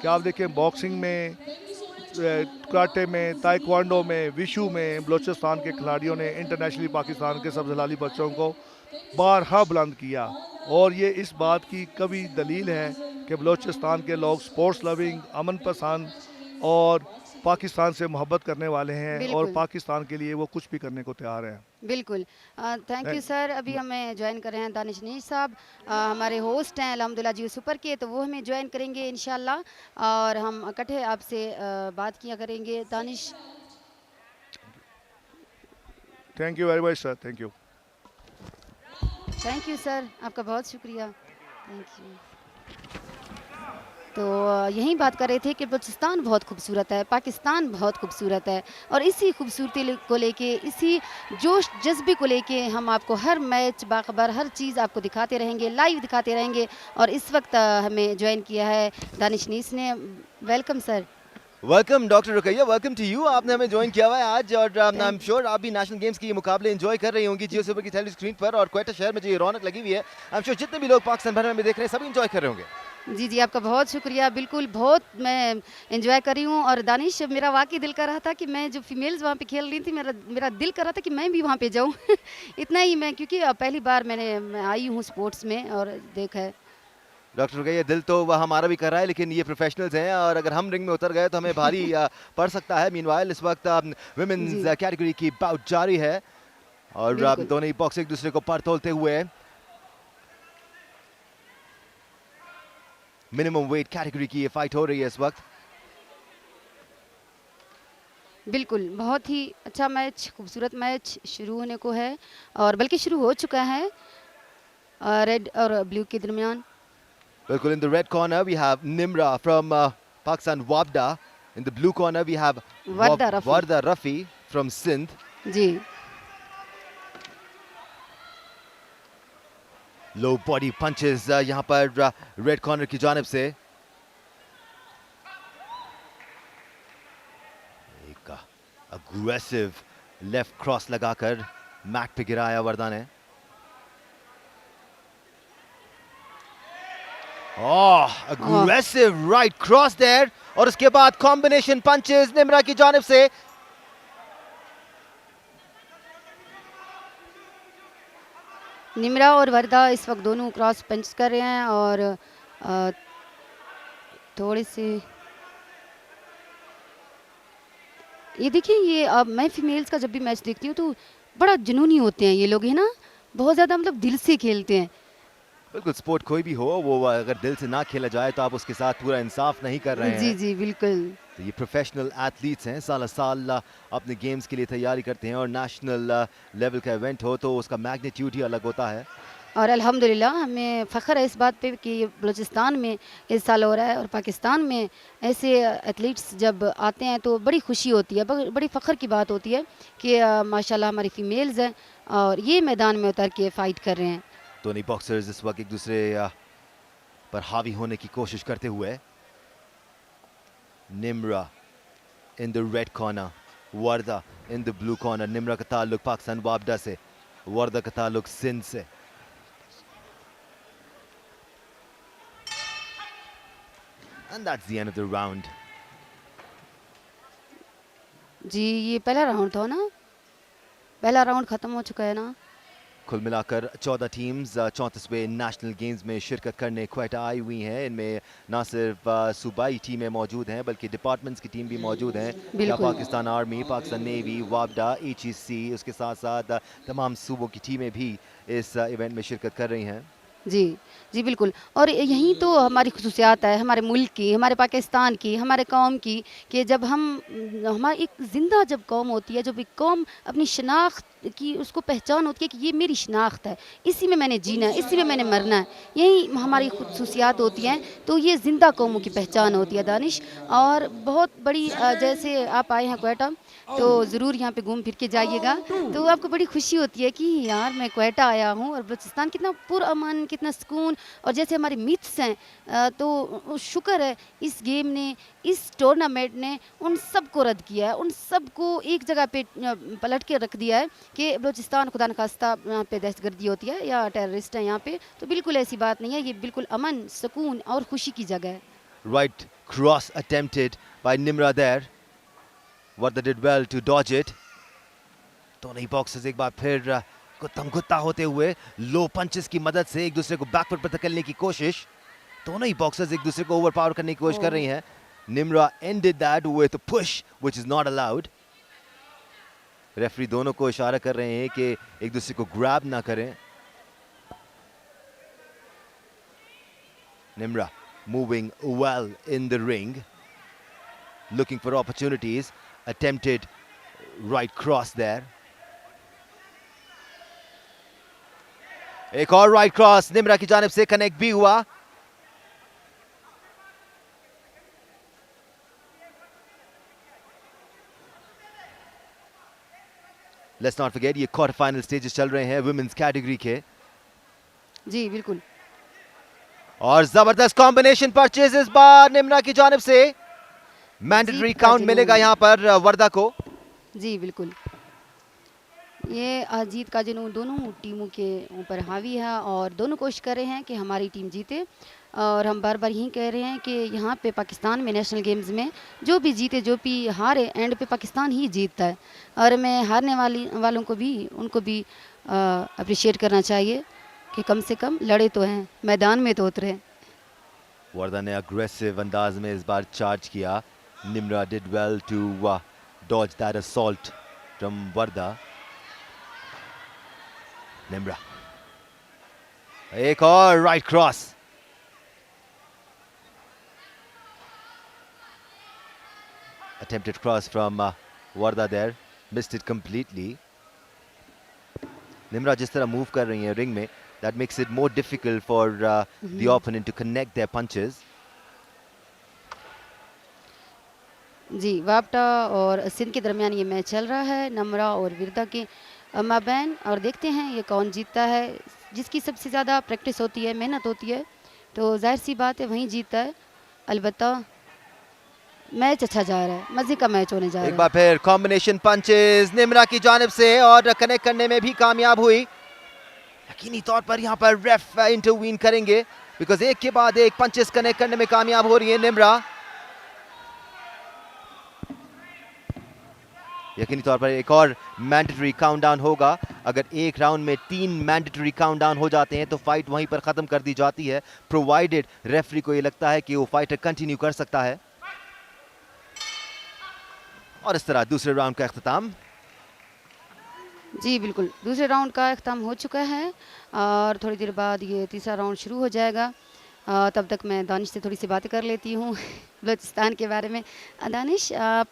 कि आप देखें बॉक्सिंग में, कराटे में, ताइक्वांडो में, विशु में बलूचिस्तान के खिलाड़ियों ने इंटरनेशनली पाकिस्तान के सब्ज़ हलाली बच्चों को बारहा बुलंद किया। और ये इस बात की कभी दलील है कि बलूचिस्तान के लोग स्पोर्ट्स लविंग, अमन पसंद और पाकिस्तान से मोहब्बत करने वाले हैं और बिल्कुल, पाकिस्तान के लिए वो कुछ भी करने को तैयार हैं। बिल्कुल। Thank you thank- sir. अभी हमें जॉइन कर रहे हैं दानिश नीश साहब। हमारे होस्ट हैं अल्हम्दुलिल्लाह जियो सुपर के, तो वो हमें जॉइन करेंगे इंशाल्लाह और हम इकट्ठे आपसे बात किया करेंगे। Danish, thank you very much sir, thank you. Thank you sir, आपका बहुत शुक्रिया। Thank you. तो यही बात कर रहे थे कि बलूचिस्तान बहुत खूबसूरत है, पाकिस्तान बहुत खूबसूरत है और इसी खूबसूरती को लेके, इसी जोश जज्बे को लेके हम आपको हर मैच बाखबर हर चीज़ आपको दिखाते रहेंगे, लाइव दिखाते रहेंगे। और इस वक्त हमें ज्वाइन किया है दानिश नीस ने। Welcome sir. Welcome doctor Rukaiya, welcome to you. आपने हमें ज्वाइन किया हुआ है आज और आई एम थैंक श्योर आप भी नेशनल गेम्स के ये मुकाबले एंजॉय कर रही होंगी जियो सुपर की टेलीविजन स्क्रीन पर। और क्वेटा शहर में जो ये रौनक लगी हुई है, आई एम श्योर जितने भी लोग पाकिस्तान भर में हमें देख रहे हैं सभी एंजॉय कर रहे होंगे। जी जी, आपका बहुत शुक्रिया। बिल्कुल, बहुत मैं एंजॉय कर रही हूँ। और दानिश, मेरा वाकई दिल कर रहा था कि मैं जो फीमेल्स वहाँ पे खेल रही थी, मेरा मेरा दिल कर रहा था कि मैं भी वहाँ पे जाऊँ इतना ही मैं, क्योंकि पहली बार मैं आई हूँ स्पोर्ट्स में और देखा है। डॉक्टर रुकैया, दिल तो वह हमारा भी कर रहा है, लेकिन ये प्रोफेशनल्स हैं और अगर हम रिंग में उतर गए तो हमें भारी पड़ सकता है। मीनवाइल इस वक्त जी, वुमेन्स कैटेगरी की बाउट जारी है और बिल्कुल, दोनों ही बॉक्स एक दूसरे को पर तोलते हुए मिनिमम वेट कैटेगरी की ये फाइट हो रही है इस वक्त। बिल्कुल। बहुत ही अच्छा मैच, खूबसूरत मैच शुरू होने को है और बल्कि शुरू हो चुका है रेड और ब्लू के दरमियान। बिल्कुल, in the red corner we have Nimra from Pakistan Wabda. In the blue corner we have Warda Rafi. Warda Rafi from Sindh. Ji, Low body punches यहाँ पर red corner की जानिब से। एक aggressive left cross लगाकर मैट पे गिराया वर्दा ने। Oh, oh! aggressive right cross there और उसके बाद combination punches निम्रा की जानिब से। निम्रा और वर्दा इस वक्त दोनों क्रॉस पंच कर रहे हैं और अ, थोड़े से ये देखिए, ये अब मैं फीमेल्स का जब भी मैच देखती हूँ तो बड़ा जुनूनी होते हैं ये लोग, है ना? बहुत ज़्यादा मतलब दिल से खेलते हैं। बिल्कुल, स्पोर्ट कोई भी हो, वो अगर दिल से ना खेला जाए तो आप उसके साथ पूरा इंसाफ नहीं कर रहे जी, हैं। जी, बिल्कुल। तो ये प्रोफेशनल एथलीट्स हैं, साल साल अपने गेम्स के लिए तैयारी करते हैं और नेशनल लेवल का इवेंट हो तो उसका मैग्नीट्यूड ही अलग होता है। और अल्हम्दुलिल्लाह हमें फ़ख्र है इस बात पे कि बलूचिस्तान में इस साल हो रहा है और पाकिस्तान में ऐसे एथलीट्स जब आते हैं तो बड़ी खुशी होती है, बड़ी फ़ख्र की बात होती है कि माशाल्लाह हमारी फ़ीमेल्स हैं और ये मैदान में उतर के फ़ाइट कर रहे हैं। दोनों बॉक्सर्स इस वक्त एक दूसरे पर हावी होने की कोशिश करते हुए। Nimra in the red corner, Warda in the blue corner. Nimra का ताल्लुक पाकिस्तान वापडा से, वर्दा का ताल्लुक सिंध से। And that's the end of the round. जी, ये पहला राउंड था ना? पहला राउंड ख़त्म हो चुका है ना? कुल मिलाकर 14 टीम्स 34वें नेशनल गेम्स में शिरकत करने क्वेटा आई हुई हैं। इनमें ना सिर्फ सूबाई टीमें मौजूद हैं बल्कि डिपार्टमेंट्स की टीम भी मौजूद हैं। या बिल्कुल। पाकिस्तान आर्मी, पाकिस्तान नेवी, वापडा, HEC, उसके साथ साथ तमाम सूबों की टीमें भी इस इवेंट में शिरकत कर रही हैं। जी, जी बिल्कुल। और यही तो हमारी ख़ुसूसियात है, हमारे मुल्क की, हमारे पाकिस्तान की, हमारे कौम की, कि जब हमारी एक ज़िंदा जब कौम होती है, जब एक कौम अपनी शनाख्त की उसको पहचान होती है कि ये मेरी शनाख्त है, इसी में मैंने जीना है, इसी में मैंने मरना है, यही हमारी ख़ुसूसियात होती हैं। तो ये ज़िंदा कौमों की पहचान होती है दानिश। और बहुत बड़ी जैसे आप आए हैं क्वेटा, तो ज़रूर यहाँ पे घूम फिर के जाइएगा, तो आपको बड़ी खुशी होती है कि यार मैं क्वेटा आया हूँ और बलूचिस्तान कितना पुरअमन, कितना सुकून। और जैसे हमारे मिथ्स हैं, तो शुक्र है इस गेम ने, इस टूर्नामेंट ने उन सब को रद्द किया है, उन सब को एक जगह पे पलट के रख दिया है कि बलूचिस्तान खुदा न खास्ता यहाँ पे दहशतगर्दी होती है या टेररिस्ट है यहाँ पे, तो बिल्कुल ऐसी बात नहीं है। ये बिल्कुल अमन, सुकून और खुशी की जगह है। Right cross attempted by Nimra there. Warda did well to dodge it. दोनों ही बॉक्सर्स एक बार फिर गुत्ता होते हुए लो पंचेस की मदद से एक दूसरे को बैकफुट पर धकेलने की कोशिश. दोनों ही बॉक्सर्स एक दूसरे को ओवरपावर करने की कोशिश कर रही हैं. Nimra ended that with a push, which is not allowed. Referee दोनों को इशारा कर रहे हैं कि एक दूसरे को ग्रैब ना करें. Nimra moving well in the ring, looking for opportunities. Attempted right cross there. एक और राइट क्रॉस निम्रा की जानिब से कनेक्ट भी हुआ. लेट्स नॉट फॉरगेट ये क्वार्टर फाइनल स्टेजेस चल रहे हैं वुमेन्स कैटेगरी के. जी बिल्कुल. और जबरदस्त कॉम्बिनेशन परचेज इस बार निम्रा की जानिब से. मैंडेटरी काउंट मिलेगा यहां पर वर्दा को. जी बिल्कुल. ये जीत का जुनून दोनों टीमों के ऊपर हावी है और दोनों कोशिश कर रहे हैं कि हमारी टीम जीते. और हम बार बार यही कह रहे हैं कि यहाँ पे पाकिस्तान में नेशनल गेम्स में जो भी जीते जो भी हारे एंड पे पाकिस्तान ही जीतता है. और मैं हारने वालों को भी उनको भी अप्रिशिएट करना चाहिए कि कम से कम लड़े तो हैं, मैदान में तो उतरे. वर्दा ने अग्रेसिव अंदाज में इस बार चार्ज किया. Nimra did well to dodge that assault from Warda. Nimra एक और right cross. Attempted cross from Warda there, missed it completely. Nimra जिस तरह मूव कर रही है रिंग में, that makes it more difficult for the opponent to connect their punches. जी वापटा और सिंध के दरमियान ये मैच चल रहा है नम्रा और विरदा के माबैन. और देखते हैं ये कौन जीतता है. जिसकी सबसे ज़्यादा प्रैक्टिस होती है, मेहनत होती है, तो जाहिर सी बात है वहीं जीतता है. अलबत्ता मैच अच्छा जा रहा है, मजे का मैच होने जा रहा है. एक बार फिर कॉम्बिनेशन पंचेस निम्रा की जानिब से और कनेक्ट करने में भी कामयाब हुई. यकीनी तौर पर यहाँ पर रेफ इंटरवीन करेंगे बिकॉज एक के बाद एक पंचेस कनेक्ट करने में कामयाब हो रही है निम्रा. यकीनी तौर पर एक और मैंडेटरी काउंटडाउन होगा. अगर एक राउंड में 3 मैंडेटरी काउंटडाउन हो जाते हैं तो फाइट वहीं पर खत्म कर दी जाती है, प्रोवाइडेड रेफरी को ये लगता है कि वो फाइटर कंटिन्यू कर सकता है. और इस तरह दूसरे राउंड का अख्ताम. जी बिल्कुल, दूसरे राउंड का अख्ताम हो चुका है और थोड़ी देर बाद ये तीसरा राउंड शुरू हो जाएगा. तब तक मैं दानिश से थोड़ी सी बातें कर लेती हूँ बलूचिस्तान के बारे में. दानिश, आप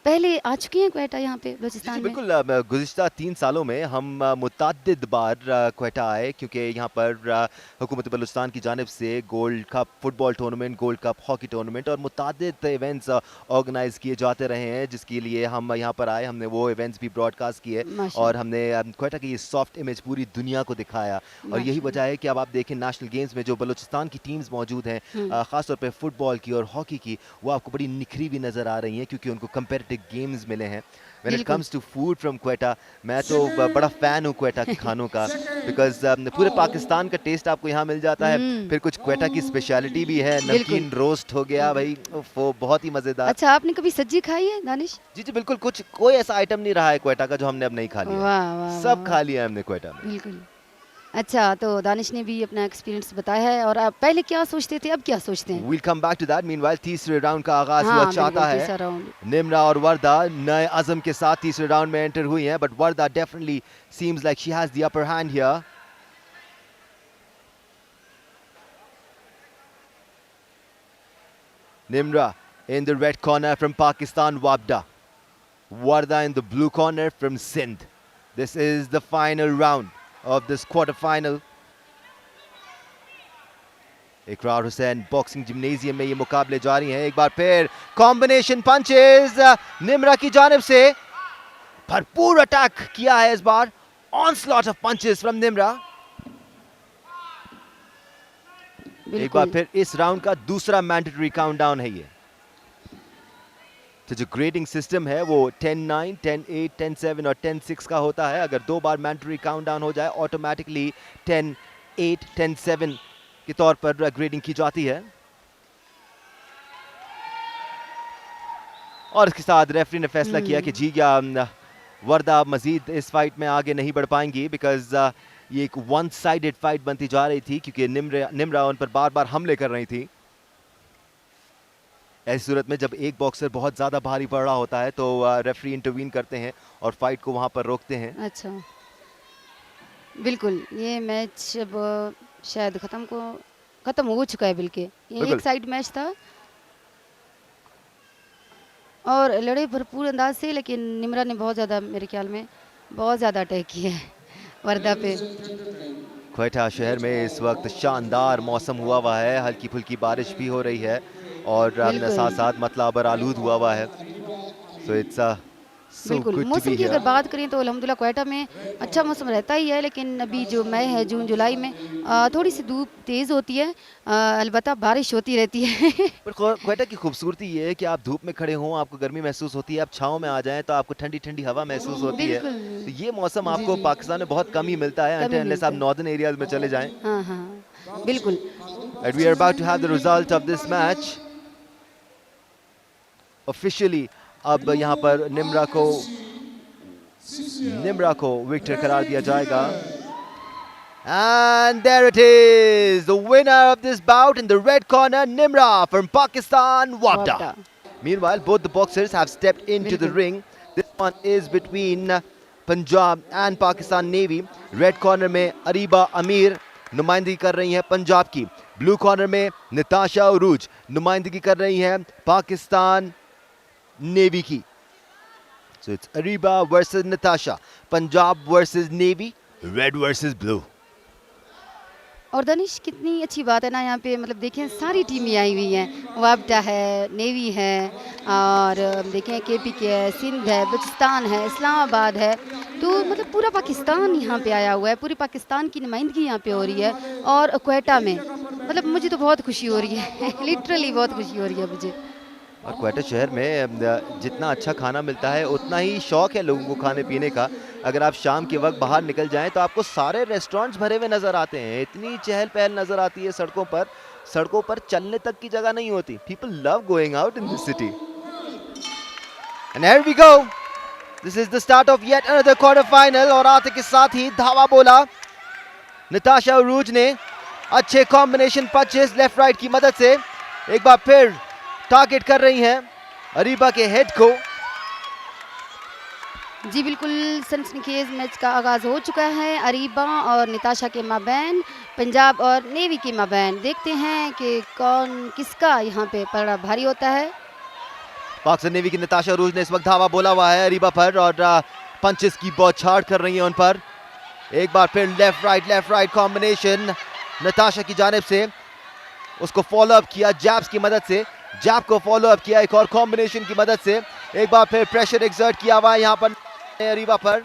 पहले आ चुके हैं क्वेटा यहाँ पे बलूचिस्तान में? बिल्कुल. गुज़िश्ता 3 सालों में हम मुतअद्दिद बार क्वेटा आए क्योंकि यहाँ पर हुकूमत बलूचिस्तान की जानिब से gold cup football tournament, gold cup hockey tournament और मुतअद्दिद इवेंट्स ऑर्गेनाइज किए जाते रहे हैं, जिसके लिए हम यहाँ पर आए. हमने वो इवेंट्स भी ब्रॉडकास्ट किए और हमने क्वेटा की ये सॉफ्ट इमेज पूरी दुनिया को दिखाया. और यही वजह है कि अब आप देखें नेशनल गेम्स में जो बलूचिस्तान की टीम्स मौजूद हैं, ख़ासतौर पर फुटबॉल की और हॉकी की, वो आपको बड़ी निखरी भी नज़र आ रही हैं क्योंकि उनको कंपेरेटिव गेम्स मिले हैं. When it comes to food from Quetta, मैं तो बड़ा फैन हूँ क्वेटा के खानों का बिकॉज पूरे पाकिस्तान का टेस्ट आपको यहाँ मिल जाता है. फिर कुछ क्वेटा की स्पेशलिटी भी है. नमकीन रोस्ट हो गया भाई, वो बहुत ही मजेदार. अच्छा, आपने कभी सज्जी खाई है दानिश? जी जी बिल्कुल. कोई ऐसा आइटम नहीं रहा है क्वेटा का जो हमने अब नहीं खा लिया. वाह वाह, सब खा लिया हमने क्वेटा में. बिल्कुल. अच्छा, तो दानिश ने भी अपना एक्सपीरियंस बताया है. और आप पहले क्या सोचते थे, अब क्या सोचते हैं? We'll come back to that. Meanwhile, तीसरे राउंड का आगाज हुआ चाहता है. निम्रा और वर्दा नए अज़म के साथ तीसरे राउंड में एंटर हुई हैं, but Warda definitely seems like she has the upper hand here. Nimra in the red corner from Pakistan, Wabda. Warda in the blue corner from Sindh. This is the final round of this quarter final. इकरार Hussain boxing gymnasium में ये मुकाबले जारी हैं. एक बार फिर combination punches Nimra की जानिब से. भरपूर अटैक किया है इस बार. Onslaught of punches from Nimra. एक बार फिर इस राउंड का दूसरा मैंडेटरी काउंटडाउन है ये. तो जो ग्रेडिंग सिस्टम है वो 10-9, 10-8, 10-7 और 10-6 का होता है. अगर 2 बार मैंडेटरी काउंटडाउन हो जाए ऑटोमेटिकली 10-8, 10-7 के तौर पर ग्रेडिंग की जाती है. और इसके साथ रेफरी ने फैसला किया कि जी वर्दा मजीद इस फाइट में आगे नहीं बढ़ पाएंगी बिकॉज ये एक वन साइडेड फाइट बनती जा रही थी क्योंकि निम्रा उन पर बार बार हमले कर रही थी। ऐसी सूरत में जब एक बॉक्सर बहुत ज़्यादा भारी पड़ रहा होता है तो रेफरी इंटरवीन करते हैं और फाइट को वहाँ पर रोकते हैं। अच्छा, बिल्कुल ये मैच अब शायद ख़त्म हो चुका है। बिल्कुल ये एक साइड मैच था और लड़े भरपूर अंदाज से, लेकिन निम्रा ने बहुत ज़्यादा, मेरे ख्याल में बहुत ज़्यादा अटैक किया है वर्दा पे। क्वेटा शहर में इस वक्त शानदार मौसम हुआ है, हल्की फुल्की बारिश भी हो रही है और साथ साथ मतला अबर आलूद हुआ है। सो इट्स बिल्कुल मौसम की अगर बात करें तो अल्हम्दुलिल्लाह क्वेटा में अच्छा मौसम रहता ही है, लेकिन अभी जो मई है, जून जुलाई में थोड़ी सी धूप तेज़ होती है, अलबत्ता बारिश होती रहती है। पर क्वेटा की खूबसूरती ये है कि आप धूप में खड़े हों आपको गर्मी महसूस होती है, आप छाँव में आ जाएं तो आपको ठंडी ठंडी हवा महसूस होती है। तो ये मौसम आपको पाकिस्तान में बहुत कम ही मिलता है अनलेस आप नॉर्दर्न एरियाज में चले जाएं। हाँ हाँ बिल्कुल। And we are about to have the result of this match. Officially अब यहाँ पर निम्रा को विक्टर करार दिया जाएगा। And there it is, the winner of this bout in the red corner, Nimra from Pakistan, Wabda. Meanwhile, both the boxers have stepped into the ring. This one is between Punjab and Pakistan Navy. Red corner में अरीबा अमीर नुमाइंदगी कर रही हैं पंजाब की। Blue corner में निताशा उरूज नुमाइंदगी कर रही हैं पाकिस्तान नेवी की। So it's Ariba versus Natasha, Punjab versus Navy, red versus blue. और दानिश कितनी अच्छी बात है ना, यहाँ पे मतलब देखें सारी टीमें आई हुई हैं, वाबडा है, नेवी है और देखें KPK है, सिंध है, बलूचिस्तान है, इस्लामाबाद है, तो मतलब पूरा पाकिस्तान यहाँ पे आया हुआ है, पूरे पाकिस्तान की नुमाइंदगी यहाँ पे हो रही है। और क्वेटा में मतलब मुझे तो बहुत खुशी हो रही है लिटरली बहुत खुशी हो रही है मुझे। और क्वेटा शहर में जितना अच्छा खाना मिलता है उतना ही शौक है लोगों को खाने पीने का। अगर आप शाम के वक्त बाहर निकल जाएं तो आपको सारे रेस्टोरेंट्स भरे हुए नज़र आते हैं, इतनी चहल पहल नज़र आती है सड़कों पर चलने तक की जगह नहीं होती। People love going out in this city. And here we go, this is the start of yet another quarter final. और आते के साथ ही धावा बोला निताशा उरूज ने, अच्छे कॉम्बिनेशन पंचेस लेफ्ट राइट की मदद से एक बार फिर टारगेट कर रही हैं अरीबा के हेड को। जी बिल्कुल, सनसनीखेज मैच का आगाज़ हो चुका है अरीबा और निताशा के माबैन, पंजाब और नेवी के माबैन। देखते हैं कि कौन किसका यहाँ पे पलड़ा भारी होता है। पाकिस्तान नेवी की निताशा उरूज ने इस वक्त धावा बोला हुआ है अरीबा पर और पंचेस की बौछार कर रही है उन पर। एक बार फिर लेफ्ट राइट कॉम्बिनेशन निताशा की जानिब से, उसको फॉलो अप किया जैब्स की मदद से, जैब को फॉलो अप किया एक और कॉम्बिनेशन की मदद से। एक बार फिर प्रेशर एक्सर्ट किया हुआ है यहाँ पर अरीबा पर।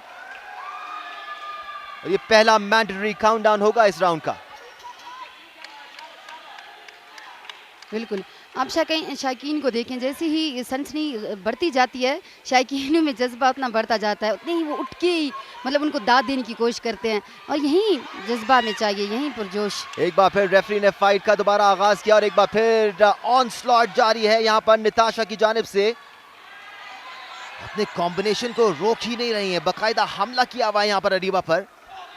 और ये पहला मैंडेटरी काउंटडाउन होगा इस राउंड का। बिल्कुल, आप शायकीन को देखें, जैसे ही सनसनी बढ़ती जाती है शायकीनों में जज्बा उतना बढ़ता जाता है, उतने ही वो उठ के ही मतलब उनको दाद देने की कोशिश करते हैं और यही जज्बा में चाहिए, यहीं पुरजोश। एक बार फिर रेफरी ने फाइट का दोबारा आगाज किया और एक बार फिर ऑन स्लॉट जारी है यहाँ पर निताशा की जानिब से। अपने कॉम्बिनेशन को रोक ही नहीं रही है, बाकायदा हमला किया हुआ है यहाँ पर अरीबा पर।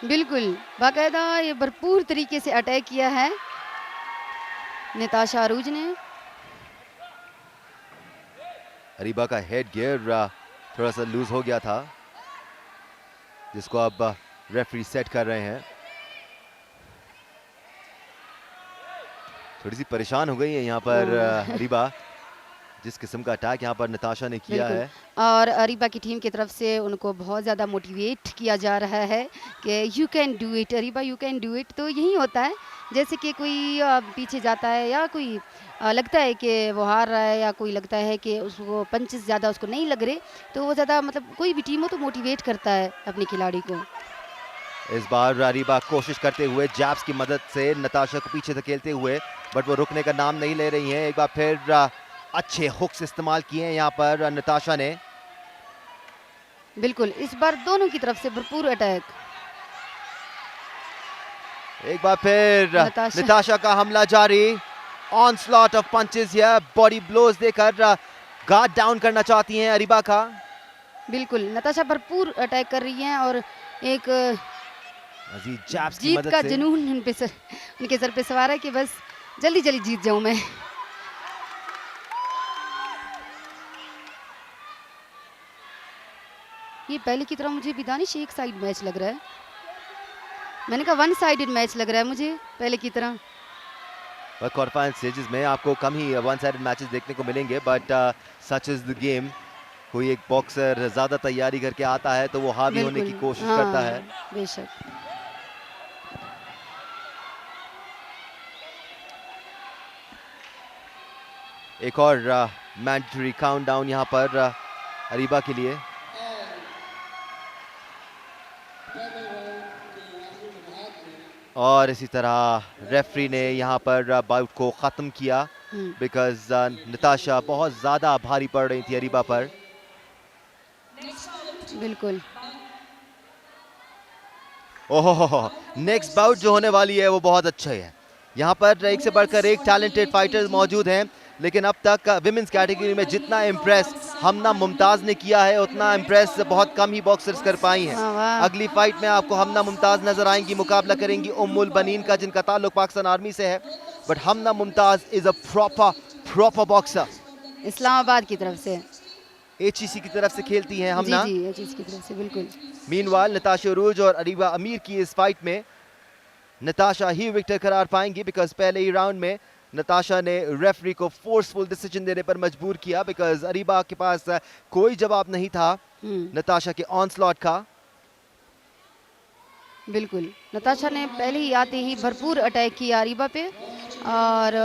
बिल्कुल बाकायदा ये भरपूर तरीके से अटैक किया है निताशा उरूज ने। अरीबा का हेड गियर थोड़ा सा लूज हो गया था जिसको अब रेफरी सेट कर रहे हैं। थोड़ी सी परेशान हो गई है यहाँ पर अरीबा, जिस किस्म का अटैक यहाँ पर निताशा ने किया है। और अरीबा की टीम की तरफ से उनको बहुत ज़्यादा मोटिवेट किया जा रहा है कि you can do it Areeba, you can do it. तो यही होता है, जैसे कि कोई पीछे जाता है या कोई लगता है कि वो हार रहा है या कोई लगता है कि उसको पंचेस ज़्यादा उसको नहीं लग रहे, तो वो ज़्यादा मतलब कोई भी टीम हो तो मोटिवेट करता है अपने खिलाड़ी को। इस बार अरीबा कोशिश करते हुए जैब्स की मदद से निताशा को पीछे धकेलते हुए, बट वो रुकने का नाम नहीं ले रही हैं। एक बार फिर अच्छे हुक्स इस्तेमाल किए हैं यहाँ पर निताशा ने। बिल्कुल, इस बार दोनों की तरफ से भरपूर अटैक। एक बार फिर निताशा का हमला जारी, ऑन स्लॉट ऑफ पंचेस या बॉडी ब्लोज देकर गार्ड डाउन करना चाहती हैं अरीबा का। बिल्कुल नताशा भरपूर अटैक कर रही हैं और एक अजीज जैब्स की जीत मदद का से जुनून उनके सर पे सवार है कि बस जल्दी जल्दी जीत जाऊं मैं। ये पहले की तरह मुझे भी दानिश एक साइड मैच लग रहा है। मैंने कहा वन साइडेड मैच लग रहा है मुझे पहले की तरह। क्वार्टर फाइनल स्टेजेस में आपको कम ही वन साइडेड मैचेस देखने को मिलेंगे, but such is the game. कोई एक बॉक्सर ज्यादा तैयारी करके आता है तो वो हावी होने की कोशिश करता है। बेशक। एक और मैंडेटरी काउंटडाउन यहाँ पर अरीबा के लिए। और इसी तरह रेफरी ने यहाँ पर बाउट को ख़त्म किया बिकॉज नताशा बहुत ज़्यादा भारी पड़ रही थी अरीबा पर। बिल्कुल। ओहो, नेक्स्ट बाउट जो होने वाली है वो बहुत अच्छा है। यहाँ पर एक से बढ़कर एक टैलेंटेड फाइटर्स मौजूद हैं, लेकिन अब तक विमेंस कैटेगरी में जितना इम्प्रेस हमना मुमताज़ ने किया है उतना इम्प्रेस बहुत कम ही बॉक्सर्स कर पाई हैं। अगली फाइट में आपको हमना मुमताज़ नजर आएंगी, मुकाबला करेंगी उम्मुल बनीन का, जिनका ताल्लुक पाकिस्तान आर्मी से है। But Hamna Mumtaz is a proper boxer. Islamabad की तरफ से, HEC की तरफ से खेलती हैं हमना। जी HEC की तरफ से बिल्कुल। मीनवाइल नताशा उरूज और अरीबा अमीर की इस फाइट में नताशा ही विक्टर करार पाएंगी बिकॉज पहले ही राउंड में नताशा ने रेफरी को फोर्सफुल डिसीजन देने पर मजबूर किया बिकॉज अरीबा के पास कोई जवाब नहीं था नताशा के ऑनस्लॉट का। बिल्कुल नताशा ने पहले ही आते ही भरपूर अटैक किया अरीबा पे और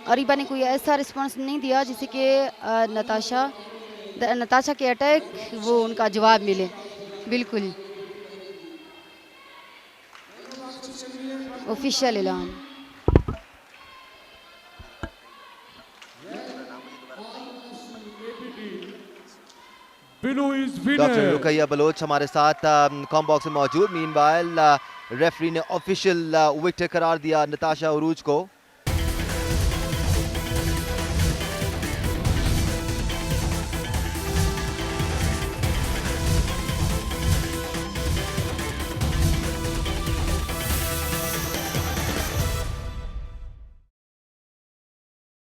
अरीबा ने कोई ऐसा रिस्पांस नहीं दिया जिससे कि नताशा के अटैक वो उनका जवाब मिले। बिल्कुल ऑफिशियल ऐलान। डॉक्टर रुकैया बलोच हमारे साथ कॉम बॉक्स में मौजूद। मीनवाइल रेफरी ने ऑफिशियल विक्टर करार दिया नताशा उरूज को।